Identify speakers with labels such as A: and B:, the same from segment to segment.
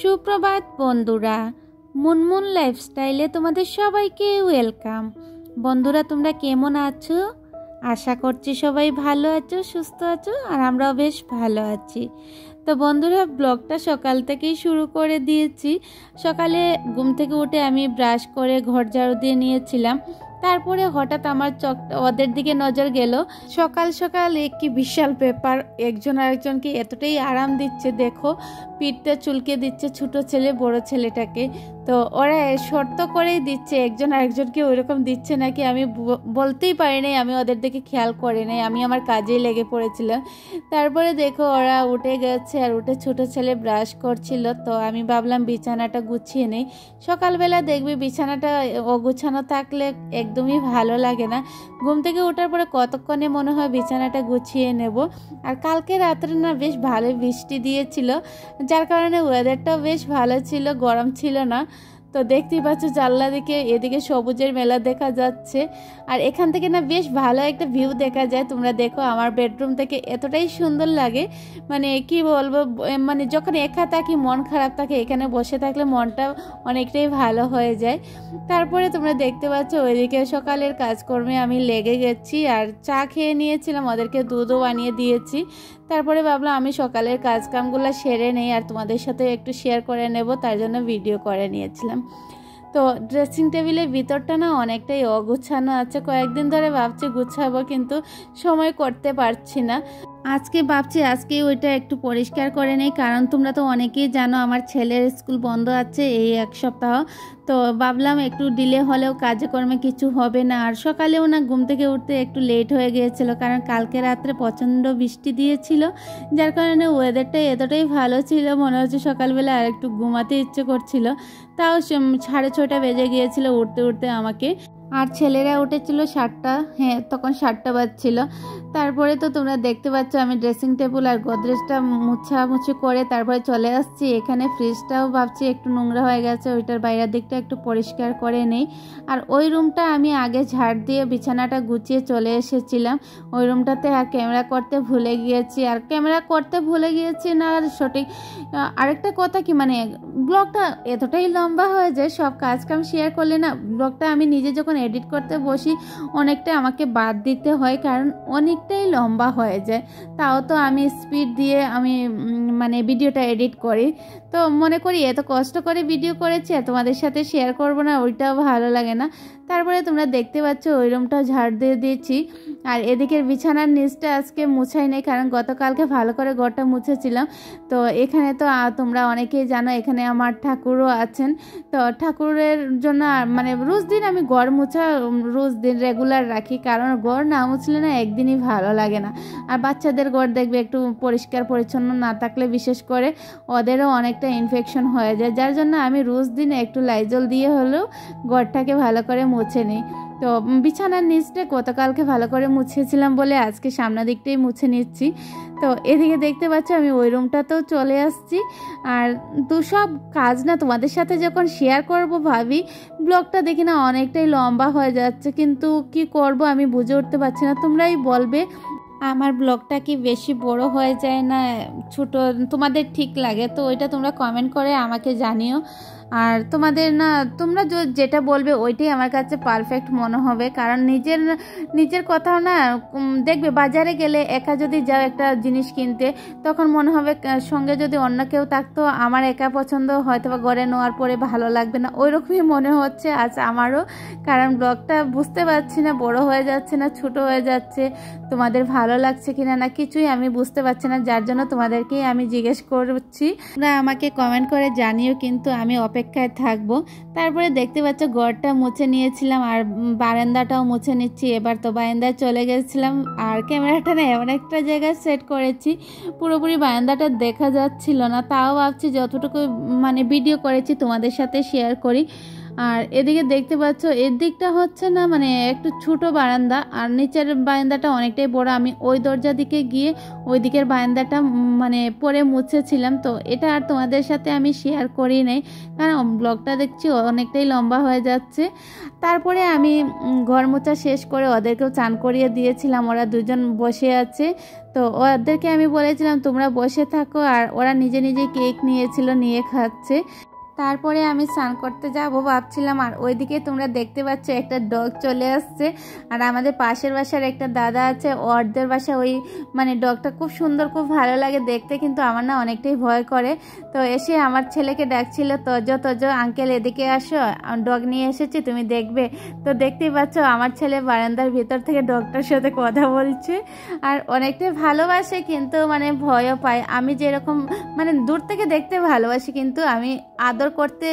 A: সুপ্রভাত বন্ধুরা, মুনমুন লাইফস্টাইলে তোমাদের সবাইকে ওয়েলকাম। বন্ধুরা, তোমরা কেমন আছো? আশা করছি সবাই ভালো আছো, সুস্থ আছো, আর আমরাও বেশ ভালো আছি। তো বন্ধুরা, ব্লগটা সকাল থেকেই শুরু করে দিয়েছি। সকালে ঘুম থেকে উঠে আমি ব্রাশ করে ঘর ঝাড়ু দিয়ে নিয়েছিলাম। তারপরে হঠাৎ আমার ওদের দিকে নজর গেল। সকাল সকাল কি বিশাল ব্যাপার, একজন আরেকজনকে এতটাই আরাম দিচ্ছে, দেখো পিঠটা চুলকে দিচ্ছে ছোট ছেলে বড় ছেলেটাকে। তো ওরা শর্ত করেই দিচ্ছে, একজন আরেকজনকে ওইরকম দিচ্ছে নাকি আমি বলতেই পারি নাই, আমি ওদের দিকে খেয়াল করি নাই, আমি আমার কাজেই লেগে পড়েছিলাম। তারপরে দেখো ওরা উঠে গেছে, আর উঠে ছোট ছেলে ব্রাশ করছিল। তো আমি ভাবলাম বিছানাটা গুছিয়ে নেই। সকালবেলা দেখবি বিছানাটা অগুছানো থাকলে একদমই ভালো লাগে না। ঘুম থেকে ওঠার পরে কতক্ষণে মনে হয় বিছানাটা গুছিয়ে নেব। আর কালকে রাত্রে না বেশ ভালো বৃষ্টি দিয়েছিল, যার কারণে ওয়েদারটাও বেশ ভালো ছিল, গরম ছিল না। তো দেখতেই পাচ্ছ জানলা দিকে এদিকে সবুজের মেলা দেখা যাচ্ছে, আর এখান থেকে না বেশ ভালো একটা ভিউ দেখা যায়। তোমরা দেখো আমার বেডরুম থেকে এতটাই সুন্দর লাগে, মানে কি বলবো, মানে যখন একা থাকি মন খারাপ থাকে, এখানে বসে থাকলে মনটা অনেকটাই ভালো হয়ে যায়। তারপরে তোমরা দেখতে পাচ্ছ ওইদিকে সকালের কাজকর্মে আমি লেগে গেছি, আর চা খেয়ে নিয়েছিলাম, ওদেরকে দুধও বানিয়ে দিয়েছি। তারপরে ভাবলাম আমি সকালের কাজকামগুলো সেরে নেই আর তোমাদের সাথে একটু শেয়ার করে নেব, তার জন্য ভিডিও করে নিয়েছিলাম। তো ড্রেসিং টেবিলের ভিতরটা না অনেকটাই অগুছানো আছে, কয়েকদিন ধরে ভাবছি গুছাবো, কিন্তু সময় করতে পারছি না। আজকে ভাবছি আজকে ওইটা একটু পরিষ্কার করে নেই, কারণ তোমরা তো অনেকেই জানো আমার ছেলের স্কুল বন্ধ আছে এই এক সপ্তাহ। তো ভাবলাম একটু ডিলে হলেও কাজকর্মে কিছু হবে না। আর সকালেও না ঘুম থেকে উঠতে একটু লেট হয়ে গিয়েছিল, কারণ কালকে রাত্রে প্রচণ্ড বৃষ্টি দিয়েছিল, যার কারণে ওয়েদারটা এতটাই ভালো ছিল, মনে হচ্ছে সকালবেলা আর একটু ঘুমাতে ইচ্ছে করছিল। তাও 6:30 বেজে গিয়েছিল উঠতে উঠতে আমাকে। আর ছেলেরা উঠেছিল 7টা, হ্যাঁ তখন 7টা বাজছিল। তারপরে তো তোমরা দেখতে পাচ্ছ আমি ড্রেসিং টেবিল আর গোদরেজটা মুছামুছি করে তারপরে চলে আসছি এখানে। ফ্রিজটাও ভাবছি একটু নোংরা হয়ে গেছে, ওইটার বাইরের দিকটা একটু পরিষ্কার করে নেই। আর ওই রুমটা আমি আগে ঝাড় দিয়ে বিছানাটা গুছিয়ে চলে এসেছিলাম ওই রুমটাতে, আর ক্যামেরা করতে ভুলে গিয়েছি। আর ক্যামেরা করতে ভুলে গিয়েছি না, আর সঠিক আরেকটা কথা কি, মানে ব্লগটা এতটাই লম্বা হয়ে যায়, সব কাজকাম শেয়ার করলে না ব্লগটা আমি নিজে যখন এডিট করতে বসি অনেকটা আমাকে বাদ দিতে হয়, কারণ অনেকটাই লম্বা হয়ে যায়। তাও তো আমি স্পিড দিয়ে আমি মানে ভিডিওটা এডিট করি। তো মনে করি এত কষ্ট করে ভিডিও করেছি আর তোমাদের সাথে শেয়ার করব না, ওইটাও ভালো লাগে না। তারপরে তোমরা দেখতে পাচ্ছ ওই রুমটাও ঝাড় দিয়ে দিয়েছি। আর এদিকের বিছানার নিচটা আজকে মুছাই নেই, কারণ গতকালকে ভালো করে ঘরটা মুছেছিলাম। তো এখানে তো তোমরা অনেকেই জানো এখানে আমার ঠাকুরও আছেন। তো ঠাকুরের জন্য মানে রোজ দিন আমি ঘর মুছা রোজ দিন রেগুলার রাখি, কারণ ঘর না মুছলে না একদিনই ভালো লাগে না। আর বাচ্চাদের ঘর দেখবে একটু পরিষ্কার পরিচ্ছন্ন না থাকলে বিশেষ করে ওদেরও অনেকটা ইনফেকশন হয়ে যায়, যার জন্য আমি রোজ দিন একটু লাইজল দিয়ে হলেও ঘরটাকে ভালো করে মুছে নিই। তো বিছানার নিচটা গতকালকে ভালো করে মুছেছিলাম বলে আজকে সামনের দিকটাই মুছে নিচ্ছি। তো এদিকে দেখতে পাচ্ছ আমি ওই রুমটাতেও চলে আসছি। আর তো সব কাজ না তোমাদের সাথে যখন শেয়ার করব ভাবি ব্লগটা দেখি না অনেকটাই লম্বা হয়ে যাচ্ছে, কিন্তু কি করব আমি বুঝে উঠতে পারছি না। তোমরাই বলবে আমার ব্লগটা কি বেশি বড় হয়ে যায় না ছোট, তোমাদের ঠিক লাগে? তো ওইটা তোমরা কমেন্ট করে আমাকে জানিও। আর তোমাদের না তোমরা যেটা বলবে ওইটাই আমার কাছে পারফেক্ট মনে হবে, কারণ নিজের কথাও না দেখবে বাজারে গেলে একা যদি যাও একটা জিনিস কিনতে, তখন মনে হবে সঙ্গে যদি অন্য কেউ থাকতো আমার একা পছন্দ হয়তো বা ঘরে নেওয়ার পরে ভালো লাগবে না, ওই রকমই মনে হচ্ছে আজ আমারও। কারণ ব্লগটা বুঝতে পারছি না বড় হয়ে যাচ্ছে না ছোট হয়ে যাচ্ছে, তোমাদের ভালো লাগছে কিনা না কিছুই আমি বুঝতে পারছি না, যার জন্য তোমাদেরকেই আমি জিজ্ঞেস করছি। তোমরা আমাকে কমেন্ট করে জানিও, কিন্তু আমি অপেক্ষায় থাকবো। তারপরে দেখতে পাচ্ছ ঘরটা মুছে নিয়েছিলাম আর বারান্দাটাও মুছে নিচ্ছি। এবার তো বারান্দায় চলে গেছিলাম, আর ক্যামেরাটা না এমন একটা জায়গায় সেট করেছি পুরোপুরি বারান্দাটা দেখা যাচ্ছিল না, তাও ভাবছি যতটুকু মানে ভিডিও করেছি তোমাদের সাথে শেয়ার করি। আর এদিকে দেখতে পাচ্ছ এর দিকটা হচ্ছে না মানে একটু ছোট বারান্দা, আর নিচের বারান্দাটা অনেকটাই বড়। আমি ওই দরজা দিকে গিয়ে ওই দিকের বারান্দাটা মানে পরে মুছেছিলাম, তো এটা আর তোমাদের সাথে আমি শেয়ার করি নাই, কারণ ব্লগটা দেখছি অনেকটাই লম্বা হয়ে যাচ্ছে। তারপরে আমি ঘর মোছা শেষ করে ওদেরকেও চান করিয়ে দিয়েছিলাম, ওরা দুজন বসে আছে। তো ওদেরকে আমি বলেছিলাম তোমরা বসে থাকো, আর ওরা নিজে নিজে কেক নিয়েছিল, নিয়ে খাচ্ছে। তারপরে আমি স্নান করতে যাবো ভাবছিলাম, আর ওইদিকে তোমরা দেখতে পাচ্ছ একটা ডগ চলে আসছে। আর আমাদের পাশের বাসার একটা দাদা আছে, ওদের বাসা ওই মানে ডগটা খুব সুন্দর, খুব ভালো লাগে দেখতে, কিন্তু আমার না অনেকটাই ভয় করে। তো এসে আমার ছেলেকে ডাকছিল, তজো তজো আঙ্কেল এদিকে আসো, ডগ নিয়ে এসেছি তুমি দেখবে। তো দেখতেই পাচ্ছ আমার ছেলে বারান্দার ভিতর থেকে ডগটার সাথে কথা বলছে, আর অনেকটাই ভালোবাসে কিন্তু মানে ভয়ও পায়। আমি যেরকম মানে দূর থেকে দেখতে ভালোবাসি, কিন্তু আমি আদর করতে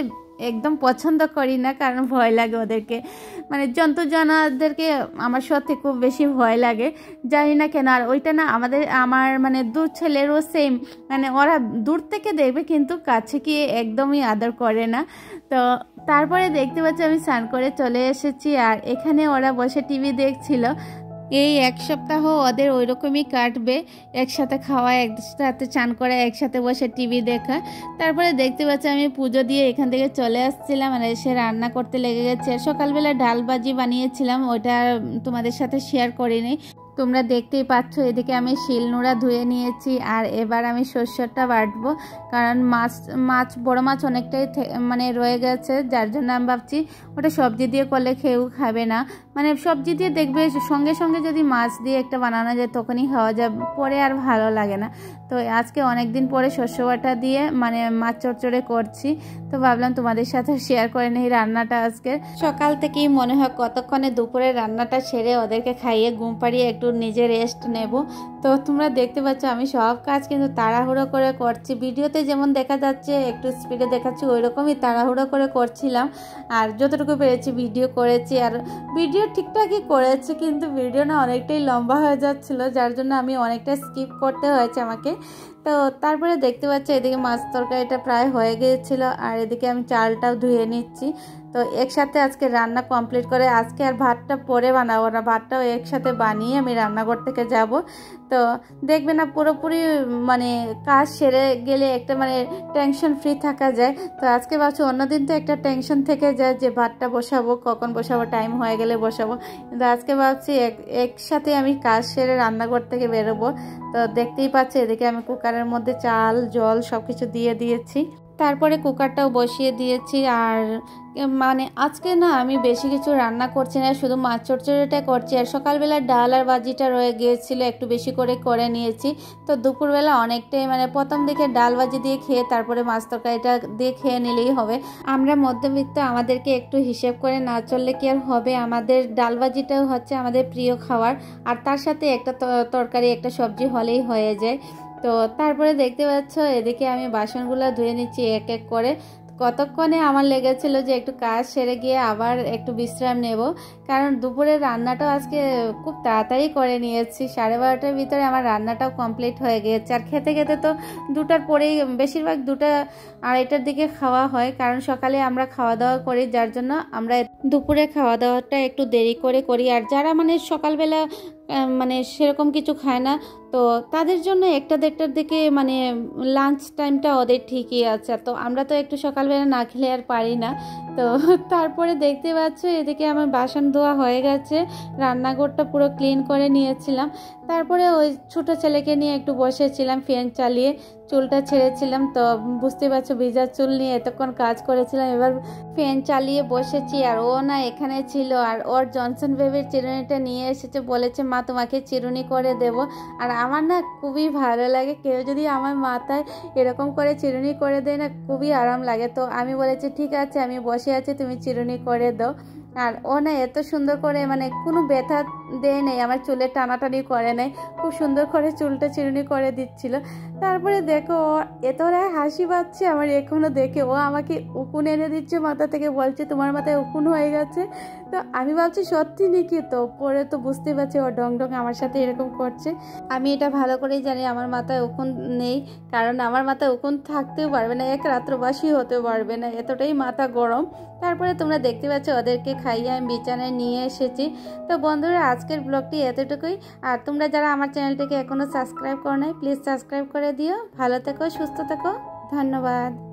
A: একদম পছন্দ করি না, কারণ ভয় লাগে ওদেরকে, মানে জন্তু জানোয়ারদেরকে আমার সত্যি খুব বেশি ভয় লাগে, জানি না কেন। আর ওইটা না আমার মানে দু ছেলেরও সেম, মানে ওরা দূর থেকে দেখবে কিন্তু কাছে গিয়ে একদমই আদর করে না। তো তারপরে দেখতে পাচ্ছি আমি স্নান করে চলে এসেছি, আর এখানে ওরা বসে টিভি দেখছিল। এই এক সপ্তাহ ওদের ওই রকমই কাটবে, একসাথে খাওয়া, একসাথে চান করা, একসাথে বসে টিভি দেখা। তারপরে দেখতে পাচ্ছি আমি পুজো দিয়ে এখান থেকে চলে আসছিলাম, আর এসে রান্না করতে লেগে গেছে। সকালবেলা ডাল ভাজি বানিয়েছিলাম, ওটা তোমাদের সাথে শেয়ার করিনি, তোমরা দেখতেই পাচ্ছ। এদিকে আমি শিলনোড়া ধুয়ে নিয়েছি, আর এবার আমি সর্ষেটা বাটবো, কারণ বড় মাছ অনেকটাই মানে রয়ে গেছে, যার জন্য আমি ভাবছি ওটা সবজি দিয়ে করলে খেয়েও খাবে না, মানে সবজি দিয়ে দেখবে সঙ্গে সঙ্গে যদি মাছ দিয়ে একটা বানানো যায় তখনই খাওয়া যায়, পরে আর ভালো লাগে না। তো আজকে অনেক দিন পরে শস্য বাটা দিয়ে মানে মাছ চচ্চড়ে করছি, তো ভাবলাম তোমাদের সাথে শেয়ার করে নেই রান্নাটা। আজকে সকাল থেকেই মনে হয় কতক্ষণে দুপুরে রান্নাটা সেরে ওদেরকে খাইয়ে ঘুম পাড়িয়ে একটু নিজে রেস্ট নেব। তো তোমরা দেখতে পাচ্ছ আমি সব কাজ কিন্তু তাড়াহুড়ো করে করছি, ভিডিওতে যেমন দেখা যাচ্ছে একটু স্পিডে দেখাচ্ছি ওই রকমই তাড়াহুড়ো করে করছিলাম, আর যতটুকু পেরেছি ভিডিও করেছি, আর ভিডিও ঠিকঠাকই করেছি, কিন্তু ভিডিও না অনেকটাই লম্বা হয়ে যাচ্ছিলো, যার জন্য আমি অনেকটা স্কিপ করতে হয়েছে আমাকে। তো তারপরে দেখতে পাচ্ছি এদিকে মাছ তরকারিটা প্রায় হয়ে গিয়েছিল, আর এদিকে আমি চালটাও ধুয়ে নিচ্ছি। তো একসাথে আজকে রান্না কমপ্লিট করে আজকে আর ভাতটা পরে বানাবো না, ভাতটাও একসাথে বানিয়ে আমি রান্নাঘর থেকে যাব। তো দেখবে না পুরোপুরি মানে কাজ সেরে গেলে একটা মানে টেনশন ফ্রি থাকা যায়। তো আজকে ভাবছি অন্যদিন তো একটা টেনশন থেকে যায় যে ভাতটা বসাবো, কখন বসাবো, টাইম হয়ে গেলে বসাবো, কিন্তু আজকে ভাবছি একসাথে আমি কাজ সেরে রান্নাঘর থেকে বেরোবো। তো দেখতেই পাচ্ছি এদিকে আমি কুকারের মধ্যে চাল জল সব কিছু দিয়ে দিয়েছি, তারপরে কুকারটাও বসিয়ে দিয়েছি। আর মানে আজকে না আমি বেশি কিছু রান্না করছি না, শুধু মাছ চচ্চড়িটা করছি, আর সকালবেলা ডাল আর ভাজিটা রয়ে গিয়েছিল, একটু বেশি করে নিয়েছি। তো দুপুরবেলা অনেকটাই মানে প্রথম দিকে ডাল ভাজি দিয়ে খেয়ে তারপরে মাছ তরকারিটা দিয়ে খেয়ে নিলেই হবে। আমরা মধ্যবিত্ত, আমাদেরকে একটু হিসেব করে না চললে কি আর হবে। আমাদের ডাল ভাজিটাও হচ্ছে আমাদের প্রিয় খাবার, আর তার সাথে একটা তরকারি একটা সবজি হলেই হয়ে যায়। তো তারপরে দেখতে পাচ্ছ এদিকে আমি বাসনগুলো ধুয়ে নিচ্ছি এক এক করে। কতক্ষণে আমার লেগেছিল যে একটু কাজ সেরে গিয়ে আবার একটু বিশ্রাম নেব, কারণ দুপুরের রান্নাটাও আজকে খুব তাড়াতাড়ি করে নিয়েছি, 12:30টার ভিতরে আমার রান্নাটাও কমপ্লিট হয়ে গিয়েছে। আর খেতে খেতে তো 2টার পরেই, বেশিরভাগ 2টা 2:30টার দিকে খাওয়া হয়, কারণ সকালে আমরা খাওয়া দাওয়া করি, যার জন্য আমরা দুপুরে খাওয়া দাওয়াটা একটু দেরি করে করি। আর যারা মানে সকালবেলা মানে সেরকম কিছু খায় না, তো তাদের জন্য 1টা-1:30টার দিকে মানে লাঞ্চ টাইমটা ওদের ঠিকই আছে। তো আমরা তো একটু সকালবেলা না খেলে আর পারি না। তো তারপরে দেখতে পাচ্ছ এদিকে আমার বাসন ধোয়া হয়ে গেছে, রান্নাঘরটা পুরো ক্লিন করে নিয়েছিলাম। তারপরে ওই ছোটো ছেলেকে নিয়ে একটু বসেছিলাম ফ্যান চালিয়ে, চুলটা ছেড়েছিলাম, তো বুঝতে পারছো ভিজা চুল নিয়ে এতক্ষণ কাজ করেছিলাম, এবার ফ্যান চালিয়ে বসেছি। আর ও না এখানে ছিল, আর ওর জনসন বেবির চিরুনিটা নিয়ে এসেছে, বলেছে মা তোমাকে চিরুনি করে দেব। আর আমার না খুবই ভালো লাগে, কেউ যদি আমার মাথায় এরকম করে চিরুনি করে দেয় না, খুবই আরাম লাগে। তো আমি বলেছি ঠিক আছে আমি বসে আছি, তুমি চিরুনি করে দাও। আর ও না এত সুন্দর করে মানে কোনো ব্যথা দেয় নেই, আমার চুলে টানাটানি করে নেই, খুব সুন্দর করে চুলটা চিরুনি করে দিচ্ছিল। তারপরে দেখো ও এতটাই হাসি পাচ্ছে আমার এখনও দেখে, ও আমাকে উকুন এনে দিচ্ছে মাথা থেকে, বলছে তোমার মাথায় উকুন হয়ে গেছে। তো আমি ভাবছি সত্যি নাকি, তো পরে তো বুঝতে পারছি ও ডং ডং আমার সাথে এরকম করছে। আমি এটা ভালো করেই জানি আমার মাথায় উকুন নেই, কারণ আমার মাথায় উকুন থাকতেও পারবে না, এক রাত্রবাসী হতেও পারবে না, এতটাই মাথা গরম। তারপরে তোমরা দেখতে পাচ্ছ ওদেরকে খাইয়ে আমি বিছানায় নিয়ে এসেছি। তো বন্ধুরা আজকের ব্লগটি এতটুকুই। আর তোমরা যারা আমার চ্যানেলটিকে এখনও সাবস্ক্রাইব করো নাই, প্লিজ সাবস্ক্রাইব করে দিও। ভালো থেকো, সুস্থ থেকো, ধন্যবাদ।